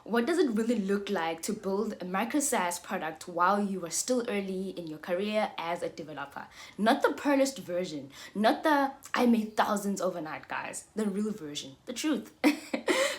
What does it really look like to build a micro SaaS product while you are still early in your career as a developer? Not the polished version, not the I made thousands overnight guys, the real version, the truth.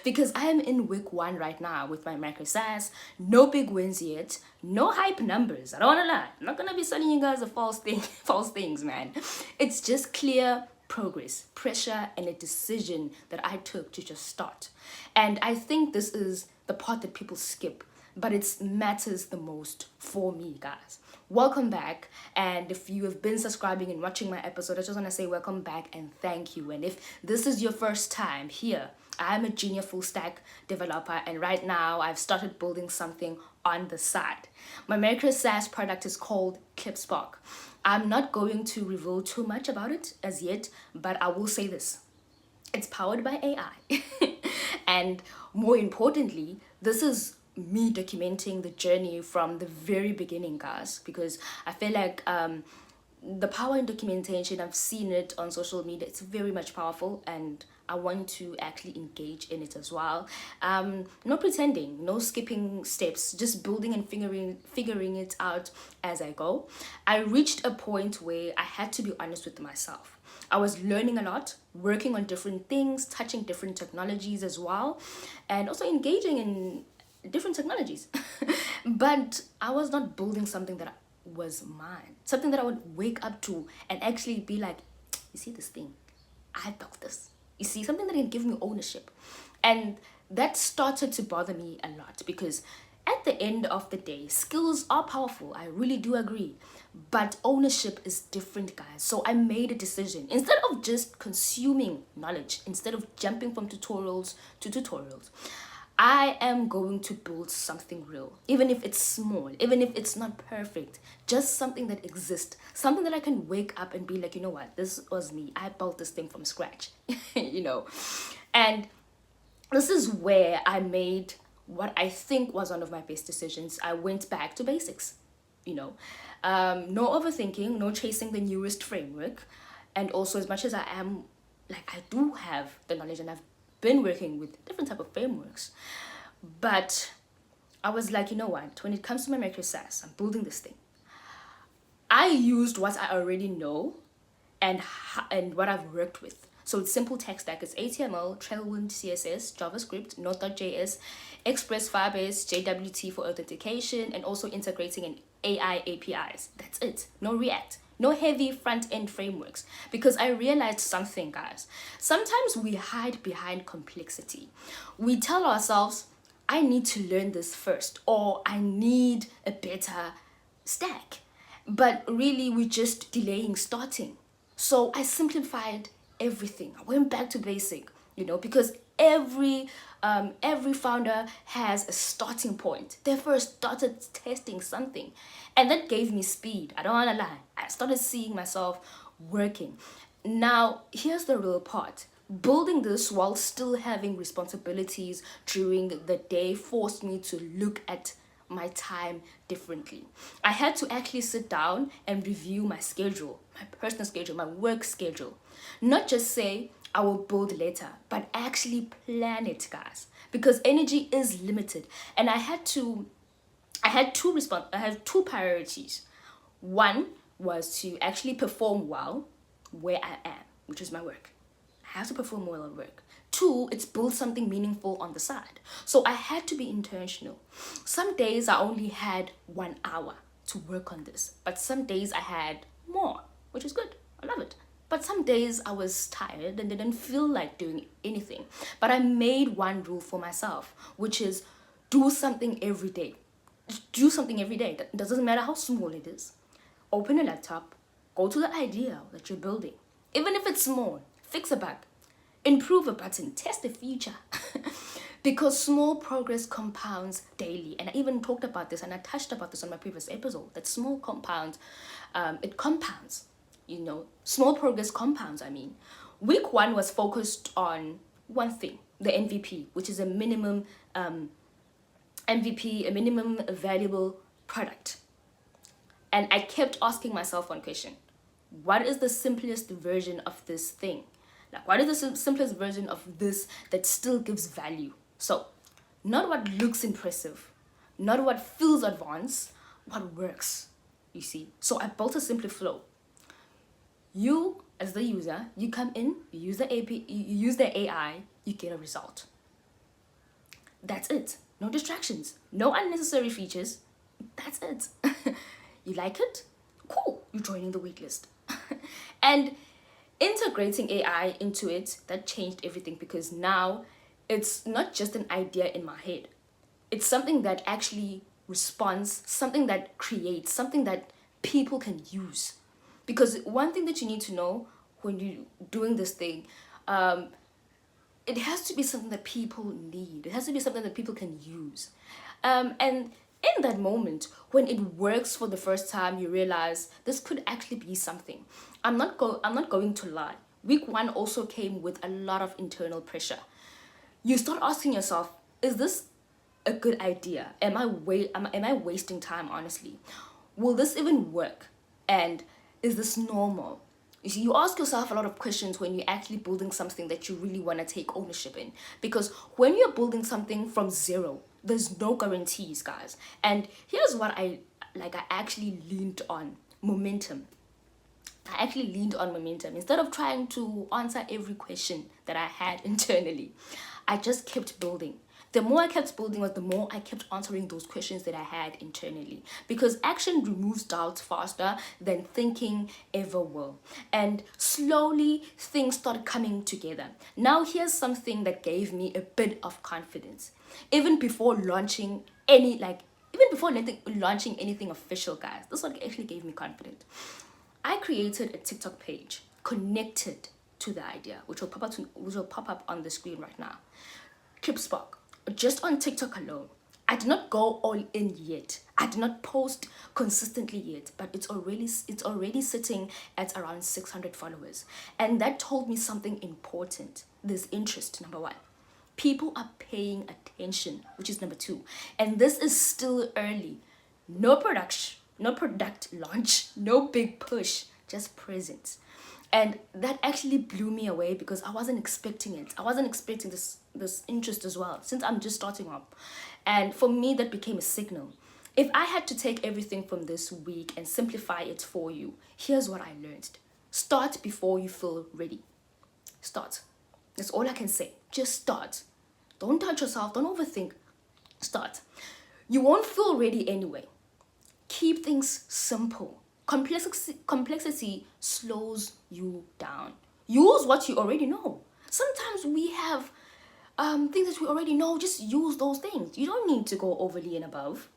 Because I am in week 1 right now with my micro SaaS, no big wins yet, no hype numbers. I don't wanna lie. I'm not gonna be selling you guys a false thing, false things, man. It's just clear progress, pressure, and a decision that I took to just start. And I think this is the part that people skip, but it matters the most for me, guys. Welcome back, and if you have been subscribing and watching my episode, I just want to say welcome back and thank you. And if this is your first time here, I'm a junior full stack developer, and right now I've started building something on the side. My micro SaaS product is called Clipspark. I'm not going to reveal too much about it as yet, but I will say this. It's powered by AI. And more importantly, this is me documenting the journey from the very beginning, guys, because I feel like the power in documentation, I've seen it on social media, it's very much powerful, and I want to actually engage in it as well. No pretending, no skipping steps, just building and figuring it out as I go. I reached a point where I had to be honest with myself. I was learning a lot, working on different things, touching different technologies as well, and also engaging in different technologies. But I was not building something that was mine, something that I would wake up to and actually be like, you see this thing? I built this. You see, something that can give me ownership. And that started to bother me a lot because at the end of the day, skills are powerful. I really do agree. But ownership is different, guys. So I made a decision. Instead of just consuming knowledge, instead of jumping from tutorials to tutorials, I am going to build something real, even if it's small, even if it's not perfect, just something that exists, something that I can wake up and be like, you know what, this was me. I built this thing from scratch, you know. And this is where I made what I think was one of my best decisions. I went back to basics, you know. No overthinking, no chasing the newest framework. And also, as much as I am, like, I do have the knowledge and I've been working with different type of frameworks, but I was like, you know what, when it comes to my micro SaaS, I'm building this thing. I used what I already know and what I've worked with. So it's simple tech stack. It's HTML, Tailwind, CSS, JavaScript, Node.js, Express, Firebase, JWT for authentication, and also integrating an AI APIs. That's it. No React. No heavy front-end frameworks. Because I realized something, guys. Sometimes we hide behind complexity. We tell ourselves, I need to learn this first, or I need a better stack. But really, we're just delaying starting. So I simplified everything. I went back to basic, you know, because every founder has a starting point. They first started testing something, and that gave me speed. I don't want to lie. I started seeing myself working. Now, here's the real part. Building this while still having responsibilities during the day forced me to look at my time differently. I had to actually sit down and review my schedule, my personal schedule, my work schedule. Not just say, I will build later, but actually plan it, guys, because energy is limited. And I had two priorities. One was to actually perform well where I am, which is my work. I have to perform well at work. 2, it's build something meaningful on the side. So I had to be intentional. Some days I only had 1 hour to work on this, but some days I had more, which is good. I love it. But some days I was tired and didn't feel like doing anything. But I made one rule for myself, which is do something every day. Just do something every day. That doesn't matter how small it is. Open a laptop, go to the idea that you're building. Even if it's small, fix a bug, improve a button, test a feature. Because small progress compounds daily. And I even talked about this and I touched about this on my previous episode, that small compounds, it compounds. You know, small progress compounds, I mean. Week 1 was focused on one thing, the MVP, which is a minimum MVP, a minimum valuable product. And I kept asking myself one question. What is the simplest version of this thing? Like, what is the simplest version of this that still gives value? So, Not what looks impressive, not what feels advanced, what works, you see. So I built a simple flow. You, as the user, you come in, you use the AP, you use the AI, you get a result. That's it. No distractions, no unnecessary features. That's it. You like it? Cool, you're joining the waitlist. And integrating AI into it, that changed everything, because now it's not just an idea in my head. It's something that actually responds, something that creates, something that people can use. Because one thing that you need to know when you're doing this thing, it has to be something that people need. It has to be something that people can use. And in that moment, when it works for the first time, you realize this could actually be something. I'm not going to lie. Week one also came with a lot of internal pressure. You start asking yourself, is this a good idea? Am I wasting time, honestly? Will this even work? And is this normal? You see, you ask yourself a lot of questions when you're actually building something that you really want to take ownership in. Because when you're building something from zero, there's no guarantees, guys. And here's what I actually leaned on: momentum. I actually leaned on momentum. Instead of trying to answer every question that I had internally, I just kept building. The more I kept building was the more I kept answering those questions that I had internally. Because action removes doubt faster than thinking ever will. And slowly things started coming together. Now here's something that gave me a bit of confidence. Even before launching launching anything official, guys. This one actually gave me confidence. I created a TikTok page connected to the idea, which will pop up on the screen right now. Clipspark, just on TikTok alone. I did not go all in yet. I did not post consistently yet, but it's already sitting at around 600 followers. And that told me something important. There's interest, number one. People are paying attention, which is number two. And this is still early. No product launch, no big push, just presence. And that actually blew me away because I wasn't expecting it. I wasn't expecting this interest as well, since I'm just starting up. And for me, that became a signal. If I had to take everything from this week and simplify it for you, here's what I learned. Start before you feel ready. Start. That's all I can say. Just start. Don't touch yourself. Don't overthink. Start. You won't feel ready anyway. Keep things simple. Complexity slows you down. Use what you already know. Sometimes we have things that we already know. Just use those things. You don't need to go overly and above.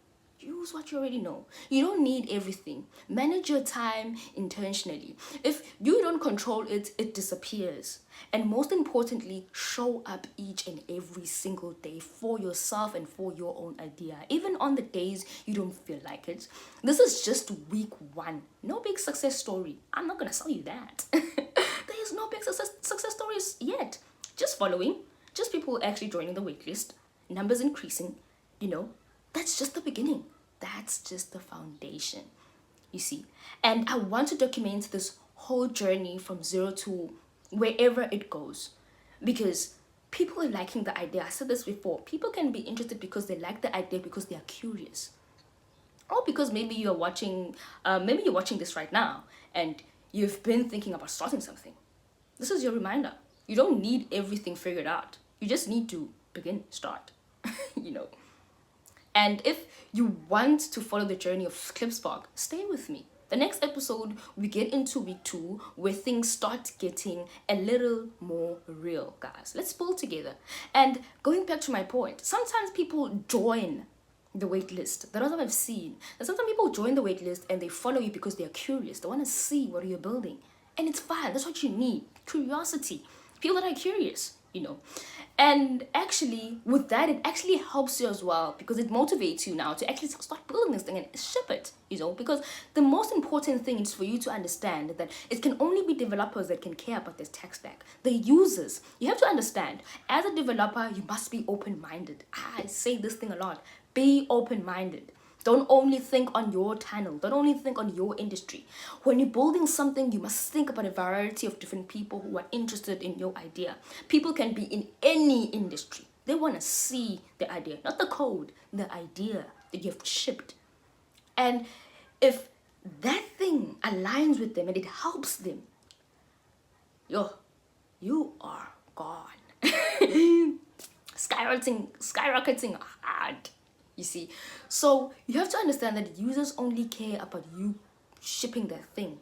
Use what you already know. You don't need everything. Manage your time intentionally. If you don't control it, it disappears. And most importantly, show up each and every single day for yourself and for your own idea. Even on the days you don't feel like it. This is just week one. No big success story. I'm not going to sell you that. There is no big success stories yet. Just following. Just people actually joining the waitlist. Numbers increasing. That's just the beginning. That's just the foundation, you see. And I want to document this whole journey from zero to wherever it goes. Because people are liking the idea. I said this before. People can be interested because they like the idea, because they are curious. Or because maybe you're watching this right now and you've been thinking about starting something. This is your reminder. You don't need everything figured out. You just need to start, And if you want to follow the journey of Clipspark, stay with me. The next episode, we get into week 2, where things start getting a little more real, guys. Let's pull together. And going back to my point, sometimes people join the wait list. That is what I've seen. And sometimes people join the wait list and they follow you because they're curious. They want to see what you're building. And it's fine. That's what you need. Curiosity. People that are curious, And actually, with that, it actually helps you as well, because it motivates you now to actually start building this thing and ship it, because the most important thing is for you to understand that it can only be developers that can care about this tech stack. The users, you have to understand, as a developer, you must be open-minded. I say this thing a lot. Be open-minded. Don't only think on your channel. Don't only think on your industry. When you're building something, you must think about a variety of different people who are interested in your idea. People can be in any industry. They want to see the idea, not the code, the idea that you've shipped. And if that thing aligns with them and it helps them, you are gone. Skyrocketing hard. You see, so you have to understand that users only care about you shipping their thing,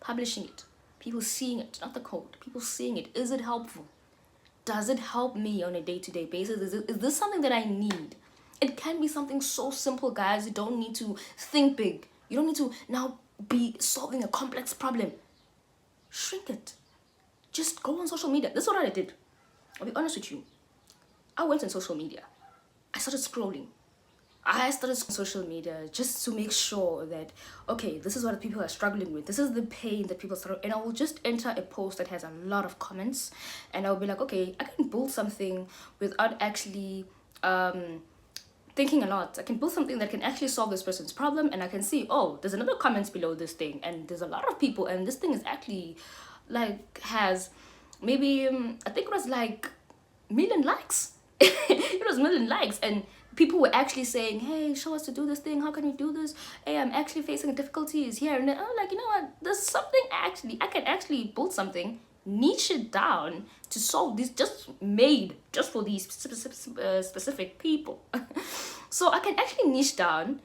publishing it, people seeing it, not the code, people seeing it. Is it helpful? Does it help me on a day-to-day basis? Is this something that I need? It can be something so simple, guys. You don't need to think big. You don't need to now be solving a complex problem. Shrink it. Just go on social media. This is what I did. I'll be honest with you. I went on social media. I started scrolling. I started social media just to make sure that, okay, this is what people are struggling with. This is the pain that people struggle. And I will just enter a post that has a lot of comments. And I'll be like, okay, I can build something without actually thinking a lot. I can build something that can actually solve this person's problem. And I can see, oh, there's another comments below this thing. And there's a lot of people. And this thing is actually like has maybe, I think it was like million likes. It was million likes. And people were actually saying, hey, show us to do this thing. How can you do this? Hey, I'm actually facing difficulties here. And then I'm like, you know what? There's something actually, I can actually build something, niche it down to solve this, just made just for these specific people. So I can actually niche down,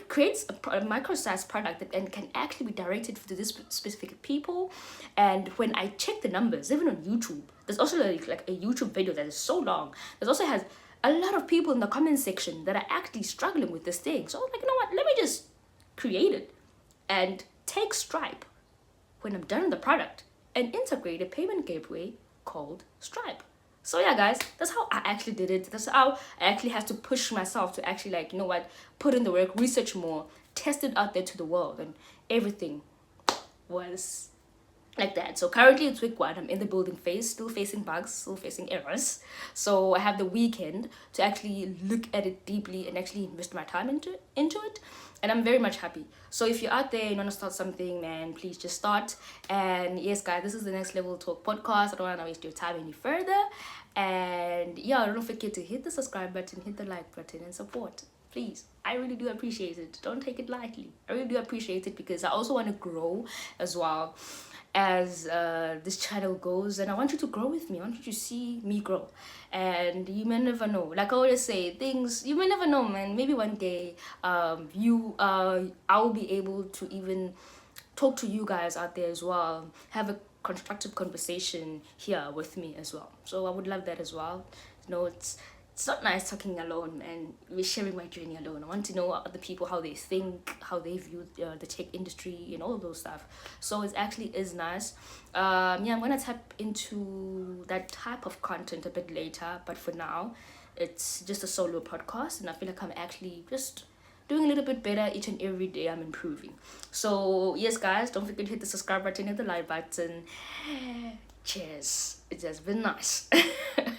creates a micro SaaS product that and can actually be directed to this specific people. And when I check the numbers, even on YouTube, there's also like a YouTube video that is so long. There's also has a lot of people in the comment section that are actually struggling with this thing. So I was like, you know what? Let me just create it and take Stripe when I'm done with the product and integrate a payment gateway called Stripe. So yeah, guys, that's how I actually did it. That's how I actually had to push myself to actually, like, you know what, put in the work, research more, test it out there to the world, and everything was like that. So currently it's week 1. I'm in the building phase, still facing bugs, still facing errors. So I have the weekend to actually look at it deeply and actually invest my time into it. And I'm very much happy. So if you're out there and you want to start something, man, please just start. And yes, guys, this is the Next Level Talk podcast. I don't want to waste your time any further. And yeah, don't forget to hit the subscribe button, hit the like button, and support. Please, I really do appreciate it. Don't take it lightly. I really do appreciate it because I also want to grow as well as this channel goes, and I want you to grow with me. I want you to see me grow, and you may never know. Like I always say, things you may never know, man. Maybe one day, I will be able to even talk to you guys out there as well. Have a constructive conversation here with me as well. So I would love that as well. You know, it's not nice talking alone and sharing my journey alone. I want to know other people, how they think, how they view the tech industry and all of those stuff. So it actually is nice. Yeah, I'm gonna tap into that type of content a bit later, but for now it's just a solo podcast, and I feel like I'm actually just doing a little bit better each and every day. I'm improving. So yes, guys, don't forget to hit the subscribe button, hit the like button. Cheers. It has been nice.